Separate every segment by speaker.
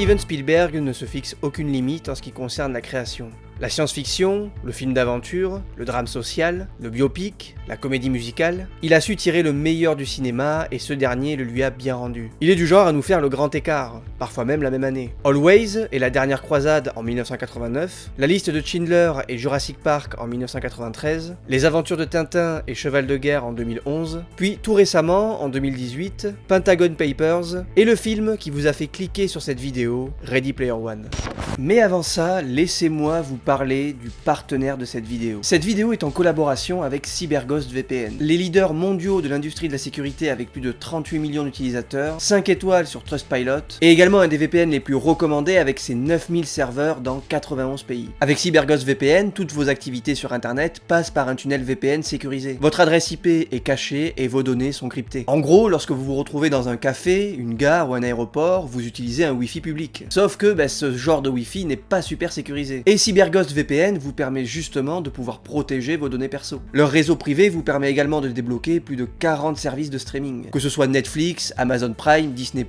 Speaker 1: Steven Spielberg ne se fixe aucune limite en ce qui concerne la création. La science-fiction, le film d'aventure, le drame social, le biopic, la comédie musicale, il a su tirer le meilleur du cinéma et ce dernier le lui a bien rendu. Il est du genre à nous faire le grand écart, parfois même la même année. Always et La Dernière Croisade en 1989, La Liste de Schindler et Jurassic Park en 1993, Les Aventures de Tintin et Cheval de Guerre en 2011, puis tout récemment, en 2018, Pentagon Papers et le film qui vous a fait cliquer sur cette vidéo, Ready Player One. Mais avant ça, laissez-moi vous parler du partenaire de cette vidéo. Cette vidéo est en collaboration avec CyberGhost VPN, les leaders mondiaux de l'industrie de la sécurité avec plus de 38 millions d'utilisateurs, 5 étoiles sur Trustpilot, et également un des VPN les plus recommandés avec ses 9000 serveurs dans 91 pays. Avec CyberGhost VPN, toutes vos activités sur internet passent par un tunnel VPN sécurisé. Votre adresse IP est cachée et vos données sont cryptées. En gros, lorsque vous vous retrouvez dans un café, une gare ou un aéroport, vous utilisez un Wi-Fi public. Sauf que ce genre de Wi-Fi n'est pas super sécurisé. Et CyberGhost VPN vous permet justement de pouvoir protéger vos données perso. Leur réseau privé vous permet également de débloquer plus de 40 services de streaming, que ce soit Netflix, Amazon Prime, Disney+,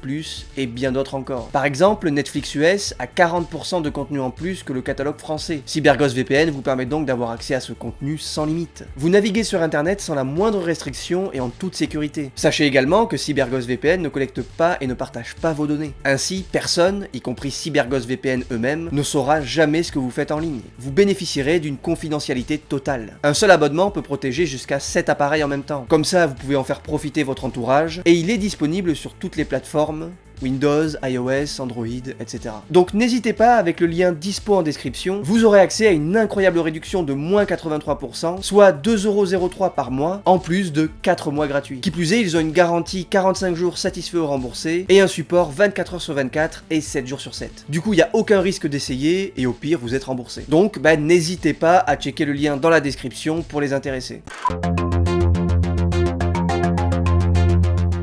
Speaker 1: et bien d'autres encore. Par exemple, Netflix US a 40% de contenu en plus que le catalogue français. CyberGhost VPN vous permet donc d'avoir accès à ce contenu sans limite. Vous naviguez sur internet sans la moindre restriction et en toute sécurité. Sachez également que CyberGhost VPN ne collecte pas et ne partage pas vos données. Ainsi, personne, y compris CyberGhost VPN eux-mêmes, ne saura jamais ce que vous faites en ligne. Vous bénéficierez d'une confidentialité totale. Un seul abonnement peut protéger jusqu'à 7 appareils en même temps. Comme ça, vous pouvez en faire profiter votre entourage, et il est disponible sur toutes les plateformes, Windows, iOS, Android, etc. Donc n'hésitez pas, avec le lien dispo en description, vous aurez accès à une incroyable réduction de moins 83%, soit 2,03€ par mois, en plus de 4 mois gratuits. Qui plus est, ils ont une garantie 45 jours satisfait ou remboursé, et un support 24h sur 24 et 7 jours sur 7. Du coup, il n'y a aucun risque d'essayer, et au pire, vous êtes remboursé. Donc, n'hésitez pas à checker le lien dans la description pour les intéressés.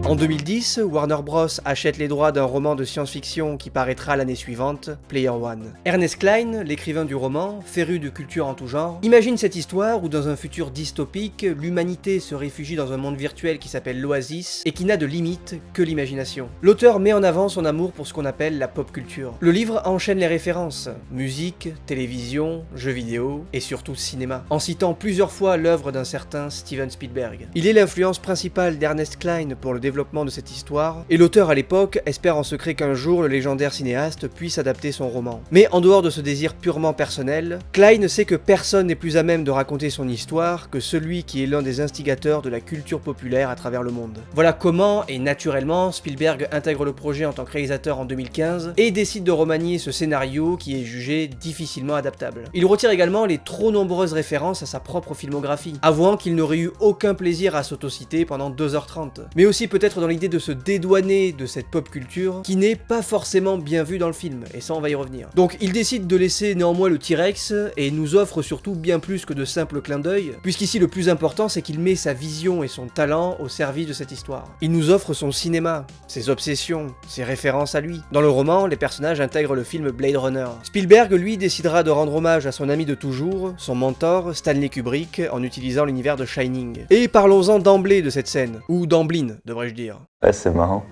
Speaker 1: En 2010, Warner Bros achète les droits d'un roman de science-fiction qui paraîtra l'année suivante, Player One. Ernest Cline, l'écrivain du roman, féru de culture en tout genre, imagine cette histoire où dans un futur dystopique, l'humanité se réfugie dans un monde virtuel qui s'appelle l'Oasis et qui n'a de limite que l'imagination. L'auteur met en avant son amour pour ce qu'on appelle la pop culture. Le livre enchaîne les références, musique, télévision, jeux vidéo et surtout cinéma, en citant plusieurs fois l'œuvre d'un certain Steven Spielberg. Il est l'influence principale d'Ernest Cline pour le développement de cette histoire, et l'auteur à l'époque espère en secret qu'un jour le légendaire cinéaste puisse adapter son roman. Mais en dehors de ce désir purement personnel, Cline sait que personne n'est plus à même de raconter son histoire que celui qui est l'un des instigateurs de la culture populaire à travers le monde. Voilà comment, et naturellement, Spielberg intègre le projet en tant que réalisateur en 2015 et décide de remanier ce scénario qui est jugé difficilement adaptable. Il retire également les trop nombreuses références à sa propre filmographie, avouant qu'il n'aurait eu aucun plaisir à s'autociter pendant 2h30, mais aussi peut-être dans l'idée de se dédouaner de cette pop culture qui n'est pas forcément bien vue dans le film, et ça on va y revenir. Donc il décide de laisser néanmoins le T-Rex et nous offre surtout bien plus que de simples clins d'œil, puisqu'ici le plus important c'est qu'il met sa vision et son talent au service de cette histoire. Il nous offre son cinéma, ses obsessions, ses références à lui. Dans le roman, les personnages intègrent le film Blade Runner. Spielberg lui décidera de rendre hommage à son ami de toujours, son mentor Stanley Kubrick, en utilisant l'univers de Shining. Et parlons-en d'emblée de cette scène, ou d'Amblin devrais-je dire.
Speaker 2: Ouais, c'est marrant.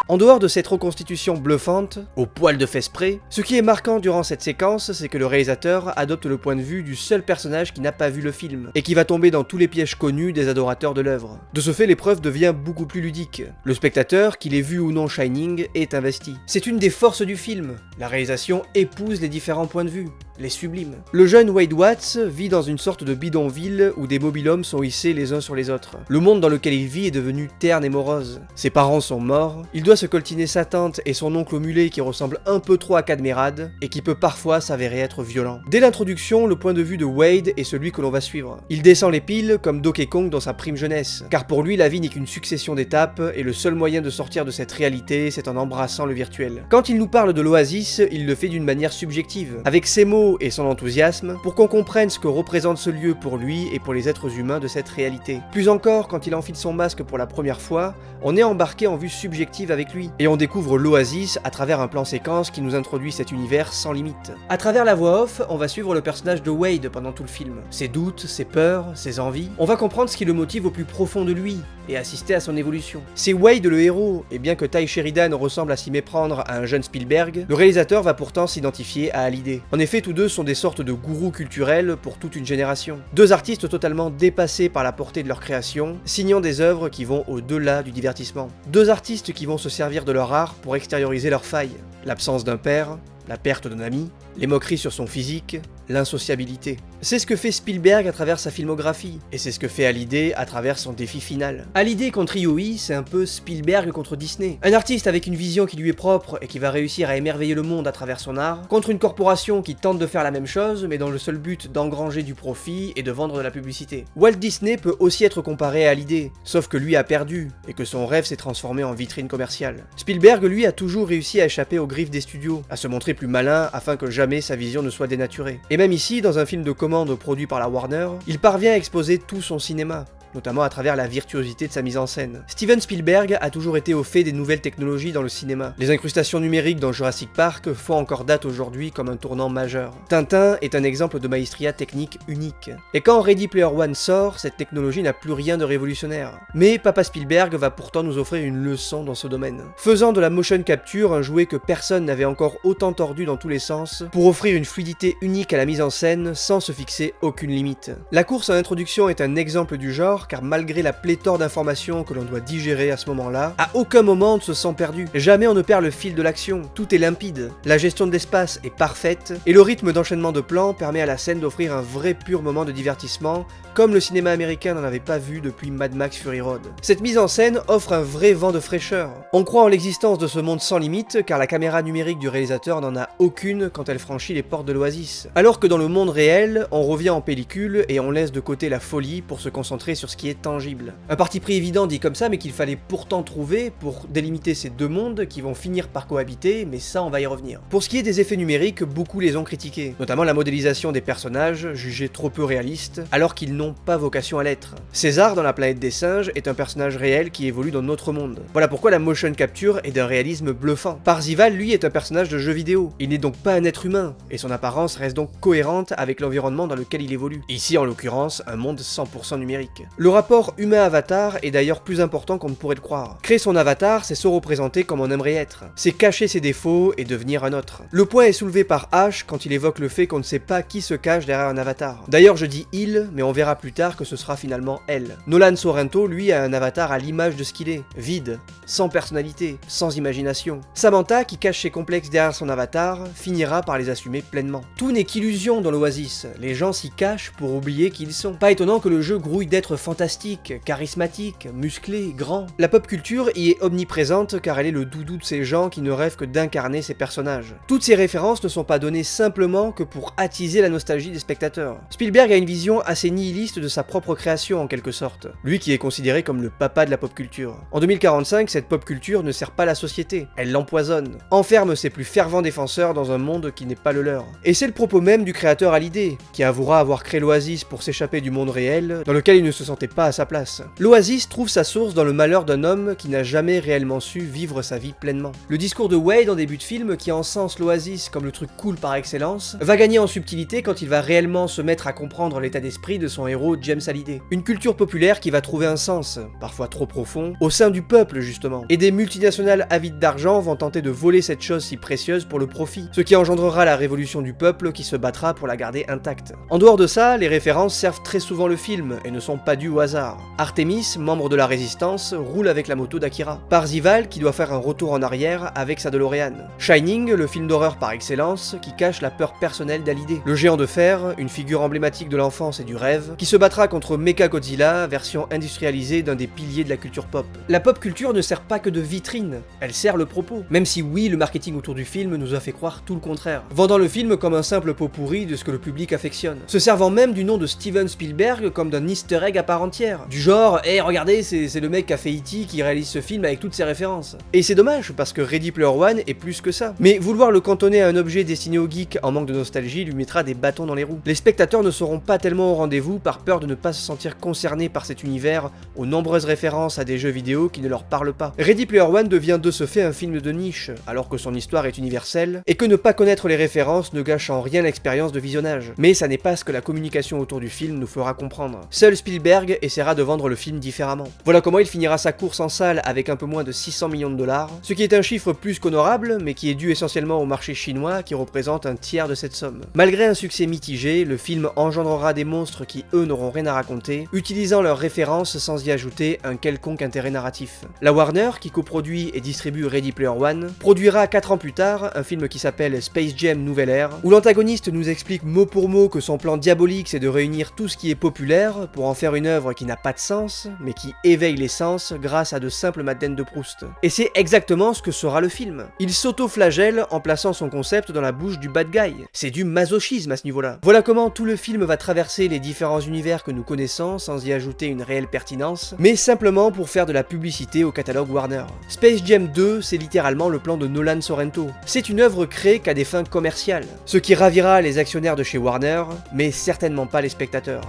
Speaker 1: En dehors de cette reconstitution bluffante, au poil de fesses près, ce qui est marquant durant cette séquence, c'est que le réalisateur adopte le point de vue du seul personnage qui n'a pas vu le film, et qui va tomber dans tous les pièges connus des adorateurs de l'œuvre. De ce fait, l'épreuve devient beaucoup plus ludique. Le spectateur, qu'il ait vu ou non Shining, est investi. C'est une des forces du film. La réalisation épouse les différents points de vue, les sublime. Le jeune Wade Watts vit dans une sorte de bidonville où des mobil-hommes sont hissés les uns sur les autres. Le monde dans lequel il vit est devenu terne et morose. Ses parents sont morts, il doit se coltiner sa tante et son oncle au mulet qui ressemble un peu trop à Cadmerade, et qui peut parfois s'avérer être violent. Dès l'introduction, le point de vue de Wade est celui que l'on va suivre. Il descend les piles comme Donkey Kong dans sa prime jeunesse, car pour lui la vie n'est qu'une succession d'étapes, et le seul moyen de sortir de cette réalité, c'est en embrassant le virtuel. Quand il nous parle de l'Oasis, il le fait d'une manière subjective, avec ses mots et son enthousiasme, pour qu'on comprenne ce que représente ce lieu pour lui et pour les êtres humains de cette réalité. Plus encore, quand il enfile son masque pour la première fois, on est embarqué en vue subjective avec avec lui. Et on découvre l'Oasis à travers un plan séquence qui nous introduit cet univers sans limite. À travers la voix off, on va suivre le personnage de Wade pendant tout le film. Ses doutes, ses peurs, ses envies. On va comprendre ce qui le motive au plus profond de lui et assister à son évolution. C'est Wade le héros, et bien que Ty Sheridan ressemble à s'y méprendre à un jeune Spielberg, le réalisateur va pourtant s'identifier à Hallyday. En effet, tous deux sont des sortes de gourous culturels pour toute une génération. Deux artistes totalement dépassés par la portée de leur création, signant des œuvres qui vont au-delà du divertissement. Deux artistes qui vont se servir de leur art pour extérioriser leurs failles. L'absence d'un père, la perte d'un ami, les moqueries sur son physique, l'insociabilité. C'est ce que fait Spielberg à travers sa filmographie, et c'est ce que fait Hallyday à travers son défi final. Hallyday contre IOI, c'est un peu Spielberg contre Disney. Un artiste avec une vision qui lui est propre et qui va réussir à émerveiller le monde à travers son art, contre une corporation qui tente de faire la même chose, mais dans le seul but d'engranger du profit et de vendre de la publicité. Walt Disney peut aussi être comparé à Hallyday, sauf que lui a perdu, et que son rêve s'est transformé en vitrine commerciale. Spielberg, lui, a toujours réussi à échapper aux griffes des studios, à se montrer plus malin afin que jamais sa vision ne soit dénaturée. Et même ici, dans un film de commande produit par la Warner, il parvient à exposer tout son cinéma, notamment à travers la virtuosité de sa mise en scène. Steven Spielberg a toujours été au fait des nouvelles technologies dans le cinéma. Les incrustations numériques dans Jurassic Park font encore date aujourd'hui comme un tournant majeur. Tintin est un exemple de maestria technique unique. Et quand Ready Player One sort, cette technologie n'a plus rien de révolutionnaire. Mais Papa Spielberg va pourtant nous offrir une leçon dans ce domaine. Faisant de la motion capture un jouet que personne n'avait encore autant tordu dans tous les sens, pour offrir une fluidité unique à la mise en scène sans se fixer aucune limite. La course à l'introduction est un exemple du genre, car malgré la pléthore d'informations que l'on doit digérer à ce moment-là, à aucun moment on ne se sent perdu. Jamais on ne perd le fil de l'action, tout est limpide, la gestion de l'espace est parfaite, et le rythme d'enchaînement de plans permet à la scène d'offrir un vrai pur moment de divertissement, comme le cinéma américain n'en avait pas vu depuis Mad Max Fury Road. Cette mise en scène offre un vrai vent de fraîcheur. On croit en l'existence de ce monde sans limite, car la caméra numérique du réalisateur n'en a aucune quand elle franchit les portes de l'Oasis. Alors que dans le monde réel, on revient en pellicule et on laisse de côté la folie pour se concentrer sur ce qui est tangible. Un parti pris évident dit comme ça, mais qu'il fallait pourtant trouver pour délimiter ces deux mondes qui vont finir par cohabiter, mais ça on va y revenir. Pour ce qui est des effets numériques, beaucoup les ont critiqués, notamment la modélisation des personnages, jugés trop peu réalistes, alors qu'ils n'ont pas vocation à l'être. César, dans La planète des singes, est un personnage réel qui évolue dans notre monde. Voilà pourquoi la motion capture est d'un réalisme bluffant. Parzival, lui, est un personnage de jeu vidéo. Il n'est donc pas un être humain, et son apparence reste donc cohérente avec l'environnement dans lequel il évolue. Ici, en l'occurrence, un monde 100% numérique. Le rapport humain-avatar est d'ailleurs plus important qu'on ne pourrait le croire. Créer son avatar, c'est se représenter comme on aimerait être. C'est cacher ses défauts et devenir un autre. Le point est soulevé par H quand il évoque le fait qu'on ne sait pas qui se cache derrière un avatar. D'ailleurs, je dis il, mais on verra plus tard que ce sera finalement elle. Nolan Sorrento, lui, a un avatar à l'image de ce qu'il est. Vide, sans personnalité, sans imagination. Samantha, qui cache ses complexes derrière son avatar, finira par les assumer pleinement. Tout n'est qu'illusion dans l'Oasis. Les gens s'y cachent pour oublier qui ils sont. Pas étonnant que le jeu grouille d'êtres fantastiques, charismatiques, musclés, grands. La pop culture y est omniprésente car elle est le doudou de ces gens qui ne rêvent que d'incarner ces personnages. Toutes ces références ne sont pas données simplement que pour attiser la nostalgie des spectateurs. Spielberg a une vision assez nihiliste de sa propre création en quelque sorte. Lui qui est considéré comme le papa de la pop culture. En 2045, cette pop culture ne sert pas la société, elle l'empoisonne, enferme ses plus fervents défenseurs dans un monde qui n'est pas le leur. Et c'est le propos même du créateur Hallyday, qui avouera avoir créé l'Oasis pour s'échapper du monde réel, dans lequel il ne se sentait pas à sa place. L'Oasis trouve sa source dans le malheur d'un homme qui n'a jamais réellement su vivre sa vie pleinement. Le discours de Wade en début de film, qui encense l'Oasis comme le truc cool par excellence, va gagner en subtilité quand il va réellement se mettre à comprendre l'état d'esprit de son héros James Hallyday. Une culture populaire qui va trouver un sens, parfois trop profond, au sein du peuple justement. Et des multinationales avides d'argent vont tenter de voler cette chose si précieuse pour le profit, ce qui engendrera la révolution du peuple qui se battra pour la garder intacte. En dehors de ça, les références servent très souvent le film et ne sont pas dues au hasard. Artemis, membre de la résistance, roule avec la moto d'Akira. Parzival, qui doit faire un retour en arrière avec sa DeLorean. Shining, le film d'horreur par excellence, qui cache la peur personnelle d'Hallyday. Le géant de fer, une figure emblématique de l'enfance et du rêve, qui se battra contre Mechagodzilla, version industrialisée d'un des piliers de la culture pop. La pop culture ne sert pas que de vitrine, elle sert le propos. Même si oui, le marketing autour du film nous a fait croire tout le contraire, vendant le film comme un simple pot pourri de ce que le public affectionne, se servant même du nom de Steven Spielberg comme d'un easter egg à part part entière. Du genre, hey regardez, c'est le mec qui a fait E.T. qui réalise ce film avec toutes ses références. Et c'est dommage, parce que Ready Player One est plus que ça. Mais vouloir le cantonner à un objet destiné aux geeks en manque de nostalgie lui mettra des bâtons dans les roues. Les spectateurs ne seront pas tellement au rendez-vous par peur de ne pas se sentir concernés par cet univers, aux nombreuses références à des jeux vidéo qui ne leur parlent pas. Ready Player One devient de ce fait un film de niche, alors que son histoire est universelle, et que ne pas connaître les références ne gâche en rien l'expérience de visionnage. Mais ça n'est pas ce que la communication autour du film nous fera comprendre. Seul Spielberg essaiera de vendre le film différemment. Voilà comment il finira sa course en salle avec un peu moins de 600 millions de dollars, ce qui est un chiffre plus qu'honorable, mais qui est dû essentiellement au marché chinois qui représente un tiers de cette somme. Malgré un succès mitigé, le film engendrera des monstres qui eux n'auront rien à raconter, utilisant leurs références sans y ajouter un quelconque intérêt narratif. La Warner, qui coproduit et distribue Ready Player One, produira 4 ans plus tard un film qui s'appelle Space Jam Nouvelle Ère, où l'antagoniste nous explique mot pour mot que son plan diabolique c'est de réunir tout ce qui est populaire pour en faire une œuvre qui n'a pas de sens, mais qui éveille les sens grâce à de simples Madeleines de Proust. Et c'est exactement ce que sera le film. Il s'auto-flagelle en plaçant son concept dans la bouche du bad guy. C'est du masochisme à ce niveau-là. Voilà comment tout le film va traverser les différents univers que nous connaissons sans y ajouter une réelle pertinence, mais simplement pour faire de la publicité au catalogue Warner. Space Jam 2, c'est littéralement le plan de Nolan Sorrento. C'est une œuvre créée qu'à des fins commerciales, ce qui ravira les actionnaires de chez Warner, mais certainement pas les spectateurs.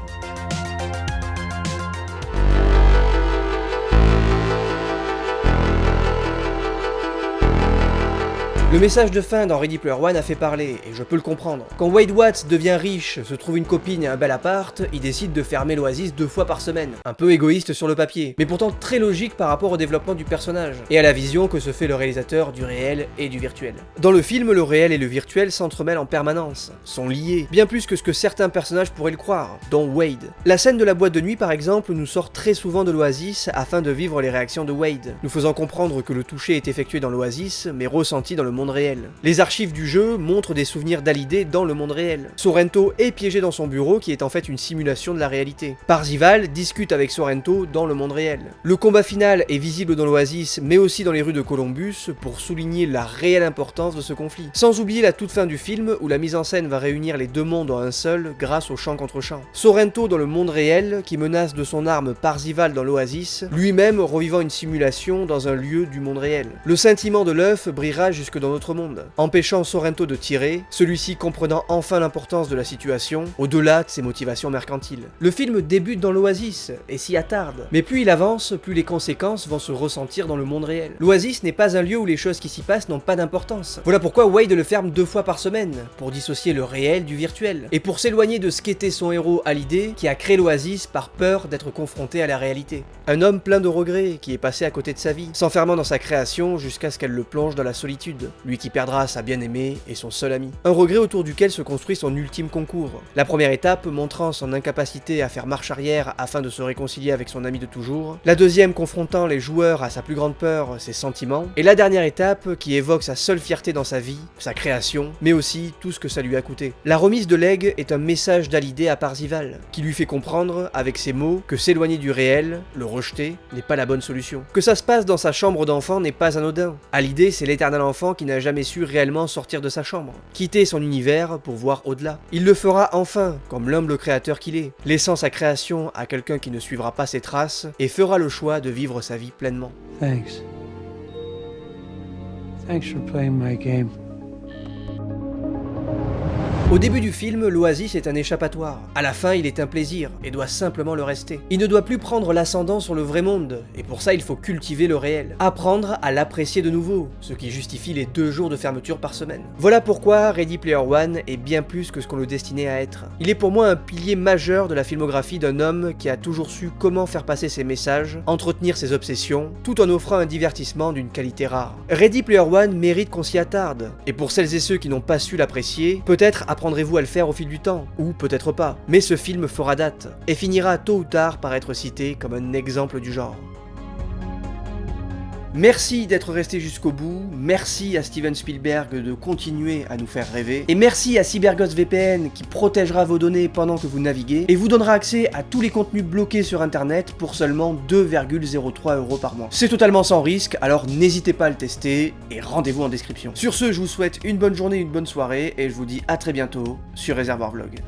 Speaker 1: Le message de fin dans Ready Player One a fait parler, et je peux le comprendre. Quand Wade Watts devient riche, se trouve une copine et un bel appart, il décide de fermer l'Oasis 2 fois par semaine. Un peu égoïste sur le papier, mais pourtant très logique par rapport au développement du personnage, et à la vision que se fait le réalisateur du réel et du virtuel. Dans le film, le réel et le virtuel s'entremêlent en permanence, sont liés, bien plus que ce que certains personnages pourraient le croire, dont Wade. La scène de la boîte de nuit par exemple nous sort très souvent de l'Oasis afin de vivre les réactions de Wade, nous faisant comprendre que le toucher est effectué dans l'Oasis, mais ressenti dans le monde réel. Les archives du jeu montrent des souvenirs d'Hallyday dans le monde réel. Sorrento est piégé dans son bureau qui est en fait une simulation de la réalité. Parzival discute avec Sorrento dans le monde réel. Le combat final est visible dans l'Oasis mais aussi dans les rues de Columbus pour souligner la réelle importance de ce conflit. Sans oublier la toute fin du film où la mise en scène va réunir les deux mondes en un seul grâce au champ contre champ. Sorrento dans le monde réel qui menace de son arme Parzival dans l'Oasis, lui-même revivant une simulation dans un lieu du monde réel. Le scintillement de l'œuf brillera jusque dans notre monde, empêchant Sorrento de tirer, celui-ci comprenant enfin l'importance de la situation, au-delà de ses motivations mercantiles. Le film débute dans l'Oasis, et s'y attarde, mais plus il avance, plus les conséquences vont se ressentir dans le monde réel. L'Oasis n'est pas un lieu où les choses qui s'y passent n'ont pas d'importance. Voilà pourquoi Wade le ferme 2 fois par semaine, pour dissocier le réel du virtuel, et pour s'éloigner de ce qu'était son héros Hallyday, qui a créé l'Oasis par peur d'être confronté à la réalité. Un homme plein de regrets, qui est passé à côté de sa vie, s'enfermant dans sa création jusqu'à ce qu'elle le plonge dans la solitude, lui qui perdra sa bien-aimée et son seul ami. Un regret autour duquel se construit son ultime concours. La première étape montrant son incapacité à faire marche arrière afin de se réconcilier avec son ami de toujours. La deuxième confrontant les joueurs à sa plus grande peur, ses sentiments. Et la dernière étape qui évoque sa seule fierté dans sa vie, sa création, mais aussi tout ce que ça lui a coûté. La remise de l'aigle est un message d'Hallyday à Parzival, qui lui fait comprendre, avec ses mots, que s'éloigner du réel, le rejeter, n'est pas la bonne solution. Que ça se passe dans sa chambre d'enfant n'est pas anodin. Hallyday, c'est l'éternel enfant qui n'a jamais su réellement sortir de sa chambre, quitter son univers pour voir au-delà. Il le fera enfin, comme l'humble créateur qu'il est, laissant sa création à quelqu'un qui ne suivra pas ses traces et fera le choix de vivre sa vie pleinement.
Speaker 2: Thanks. Thanks for playing my game.
Speaker 1: Au début du film, l'Oasis est un échappatoire. À la fin, il est un plaisir, et doit simplement le rester. Il ne doit plus prendre l'ascendant sur le vrai monde, et pour ça il faut cultiver le réel. Apprendre à l'apprécier de nouveau, ce qui justifie les 2 jours de fermeture par semaine. Voilà pourquoi Ready Player One est bien plus que ce qu'on le destinait à être. Il est pour moi un pilier majeur de la filmographie d'un homme qui a toujours su comment faire passer ses messages, entretenir ses obsessions, tout en offrant un divertissement d'une qualité rare. Ready Player One mérite qu'on s'y attarde, et pour celles et ceux qui n'ont pas su l'apprécier, peut-être apprendrez-vous à le faire au fil du temps, ou peut-être pas, mais ce film fera date, et finira tôt ou tard par être cité comme un exemple du genre. Merci d'être resté jusqu'au bout, merci à Steven Spielberg de continuer à nous faire rêver, et merci à CyberGhost VPN qui protégera vos données pendant que vous naviguez, et vous donnera accès à tous les contenus bloqués sur internet pour seulement 2,03 € par mois. C'est totalement sans risque, alors n'hésitez pas à le tester, et rendez-vous en description. Sur ce, je vous souhaite une bonne journée, une bonne soirée, et je vous dis à très bientôt sur Réservoir Vlog.